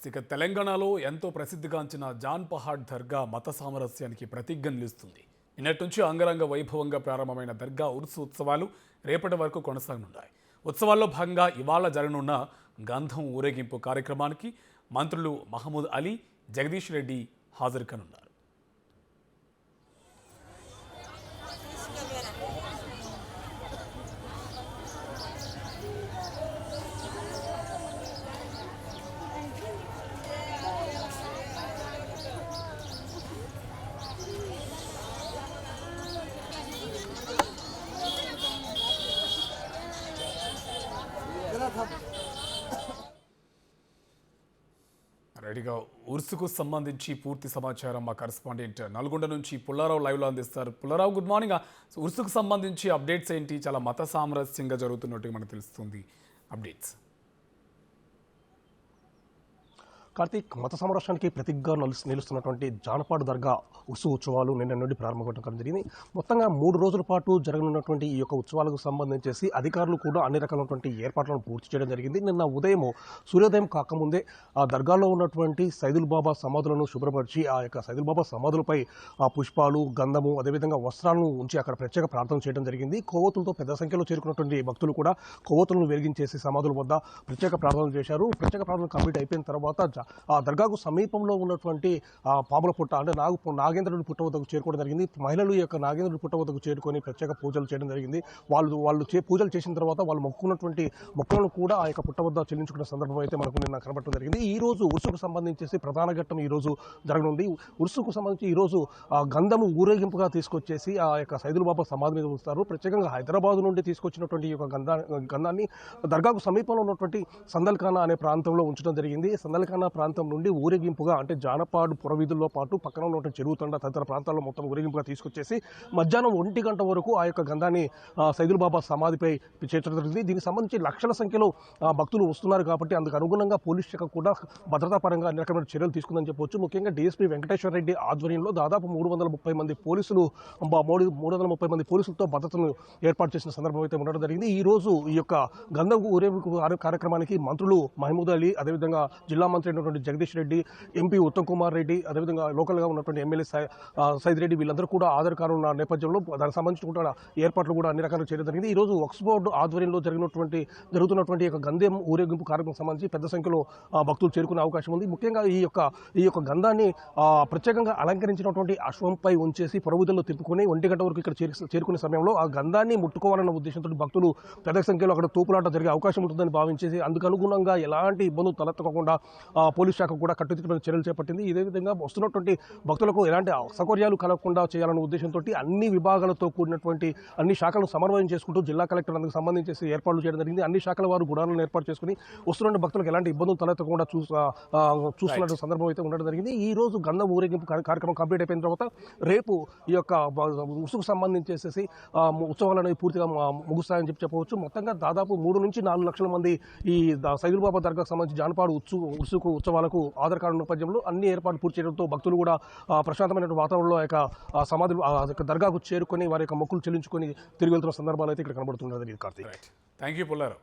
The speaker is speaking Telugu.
ఇక తెలంగాణలో ఎంతో ప్రసిద్ధిగాంచిన జాన్ పహాడ్ దర్గా మత సామరస్యానికి ప్రతిజ్ఞ నిలుస్తుంది. నిన్నటి నుంచి అంగరంగ వైభవంగా ప్రారంభమైన దర్గా ఉర్సు ఉత్సవాలు రేపటి వరకు కొనసాగనున్నాయి. ఉత్సవాల్లో భాగంగా ఇవాళ జరగనున్న గంధం ఊరేగింపు కార్యక్రమానికి మంత్రులు మహమూద్ అలీ, జగదీష్ రెడ్డి హాజరు కానున్నారు. రెడీగా ఉర్సుకు సంబంధించి పూర్తి సమాచారం మా కరెస్పాండెంట్ నల్గొండ నుంచి పుల్లారావు లైవ్లో అందిస్తారు. Pullarao, good morning. ఉర్సుకు సంబంధించి అప్డేట్స్ ఏంటి? చాలా మత సామరస్యంగా జరుగుతున్నట్టు మనకు తెలుస్తుంది. అప్డేట్స్. కార్తీక్, మత సంరక్షణకి ప్రతిజ్ఞగా నిలుస్తున్నటువంటి జానపాడు దర్గా ఉత్సవ ఉత్సవాలు నిన్న నుండి ప్రారంభమవడం జరిగింది. మొత్తంగా 3 రోజుల పాటు జరగనున్నటువంటి ఈ యొక్క ఉత్సవాలకు సంబంధించేసి అధికారులు కూడా అన్ని రకాలైనటువంటి ఏర్పాట్లను పూర్తి చేయడం జరిగింది. నిన్న ఉదయం సూర్యోదయం కాకముందే ఆ దర్గాలో ఉన్నటువంటి సైదుల్ బాబా సమాధులను శుభ్రపరిచి ఆ యొక్క సైదుల్ బాబా సమాధులపై ఆ పుష్పాలు, గంధము, అదేవిధంగా వస్త్రాలను ఉంచి అక్కడ ప్రత్యేక ప్రార్థన చేయడం జరిగింది. కొవ్వొత్తులతో పెద్ద సంఖ్యలో చేరుకున్నటువంటి భక్తులు కూడా కొవ్వొత్తులను వెలిగించేసి సమాధుల వద్ద ప్రత్యేక ప్రార్థనలు చేశారు. ప్రత్యేక ప్రార్థనలు కంప్లీట్ అయిపోయిన తర్వాత ఆ దర్గాకు సమీపంలో ఉన్నటువంటి పాముల పుట్ట అంటే నాగేంద్రుడి పుట్ట వద్దకు చేరుకోవడం జరిగింది. మహిళలు ఈ యొక్క నాగేంద్రుడి పుట్ట వద్దకు చేరుకొని ప్రత్యేక పూజలు చేయడం జరిగింది. వాళ్ళు పూజలు చేసిన తర్వాత వాళ్ళు మొక్కున్నటువంటి మొక్కలను కూడా ఆ యొక్క పుట్ట వద్ద చెల్లించుకున్న సందర్భం అయితే మనకు నిన్న కనబడటం జరిగింది. ఈ రోజు ఉర్సుకు సంబంధించేసి ప్రధాన ఘట్టం ఈ రోజు జరగనుంది. ఉర్సుకు సంబంధించి ఈ రోజు గంధము ఊరేగింపుగా తీసుకొచ్చేసి ఆ యొక్క సైదుల్ బాబా సమాధి మీద ఉంచుతారు. ప్రత్యేకంగా హైదరాబాద్ నుండి తీసుకొచ్చినటువంటి ఈ యొక్క గంధాన్ని దర్గాకు సమీపంలో ఉన్నటువంటి సందల్ఖానా అనే ప్రాంతంలో ఉంచడం జరిగింది. సందల్ఖానా ప్రాంతం నుండి ఊరేగింపుగా అంటే జానపాడు పురవీధుల్లో పాటు పక్కన ఉన్నటువంటి చెరువు తండ తదితర ప్రాంతాల్లో మొత్తం ఊరేగింపుగా తీసుకొచ్చేసి మధ్యాహ్నం 1 గంట వరకు ఆ యొక్క గంధాన్ని సైదుల్ బాబా సమాధిపై చేర్చడం జరిగింది. దీనికి సంబంధించి లక్షల సంఖ్యలో భక్తులు వస్తున్నారు కాబట్టి అందుకు అనుగుణంగా పోలీస్ శాఖ కూడా భద్రతా పరంగా అన్ని రకమైన చర్యలు తీసుకుందని చెప్పవచ్చు. ముఖ్యంగా డీఎస్పీ వెంకటేశ్వర రెడ్డి ఆధ్వర్యంలో దాదాపు 330 మంది పోలీసులతో భద్రతను ఏర్పాటు చేసిన సందర్భం అయితే ఉండడం జరిగింది. ఈ రోజు ఈ యొక్క గంధం ఊరేగింపు కార్యక్రమానికి మంత్రులు మహమూద్ అలీ, అదేవిధంగా జిల్లా మంత్రి అయినటువంటి జగదీష్ రెడ్డి, ఎంపీ ఉత్తమ్ కుమార్ రెడ్డి, అదేవిధంగా లోకల్గా ఉన్నటువంటి ఎమ్మెల్యే సైద్ రెడ్డి వీళ్ళందరూ కూడా హాజరు కానున్న నేపథ్యంలో దానికి సంబంధించిన ఏర్పాట్లు కూడా అన్ని రకాలుగా చేయడం జరిగింది. ఈ రోజు వక్ఫ్ బోర్డు ఆధ్వర్యంలో జరుగుతున్నటువంటి గంధం ఊరేగింపు కార్యక్రమం సంబంధించి పెద్ద సంఖ్యలో భక్తులు చేరుకునే అవకాశం ఉంది. ముఖ్యంగా ఈ యొక్క గంధాన్ని ప్రత్యేకంగా అలంకరించినటువంటి అశ్వంపై ఉంచేసి పొరవుదల్లో తిప్పుకొని 1 గంట వరకు ఇక్కడ చేరుకునే సమయంలో ఆ గంధాన్ని ముట్టుకోవాలన్న ఉద్దేశంతో భక్తులు పెద్ద సంఖ్యలో అక్కడ తోపులాట జరిగే అవకాశం ఉంటుందని భావించేసి అందుకు అనుగుణంగా ఎలాంటి ఇబ్బందులు తలెత్తకుండా పోలీస్ శాఖ కూడా కట్టుదిట్టమైన చర్యలు చేపట్టింది. ఇదే విధంగా వస్తున్నటువంటి భక్తులకు ఎలాంటి అసౌకర్యాలు కలగకుండా చేయాలన్న ఉద్దేశంతో అన్ని విభాగాలతో కూడినటువంటి అన్ని శాఖలను సమన్వయం చేసుకుంటూ జిల్లా కలెక్టర్ అందుకు సంబంధించి ఏర్పాట్లు చేయడం జరిగింది. అన్ని శాఖల వారు గుడాలను ఏర్పాటు చేసుకుని వస్తున్న భక్తులకు ఎలాంటి ఇబ్బందులు తలెత్తకుండా చూస్తున్న సందర్భం అయితే ఉండడం జరిగింది. ఈ రోజు గంధం ఊరేగింపు కార్యక్రమం కంప్లీట్ అయిపోయిన తర్వాత రేపు ఈ యొక్క ఉసుకు సంబంధించేసి ఉత్సవాలను పూర్తిగా ముగుస్తాయని చెప్పవచ్చు. మొత్తంగా దాదాపు 3 నుంచి 4 లక్షల మంది ఈ సైదుల్ బాబా దర్గాకు సంబంధించి జానపాడు ఉత్సుకు ఉత్సవాలకు ఆధార్ కార్డు నేపథ్యంలో అన్ని ఏర్పాట్లు పూర్తి చేయడంతో భక్తులు కూడా ప్రశాంతమైన వాతావరణంలో ఆ యొక్క సమాధులు దర్గాకు చేరుకొని వారి యొక్క మొక్కులు చెల్లించుకొని తిరిగి వెళ్తున్న సందర్భాలు అయితే ఇక్కడ కనబడుతున్నది. Karthik, thank you Pullarao.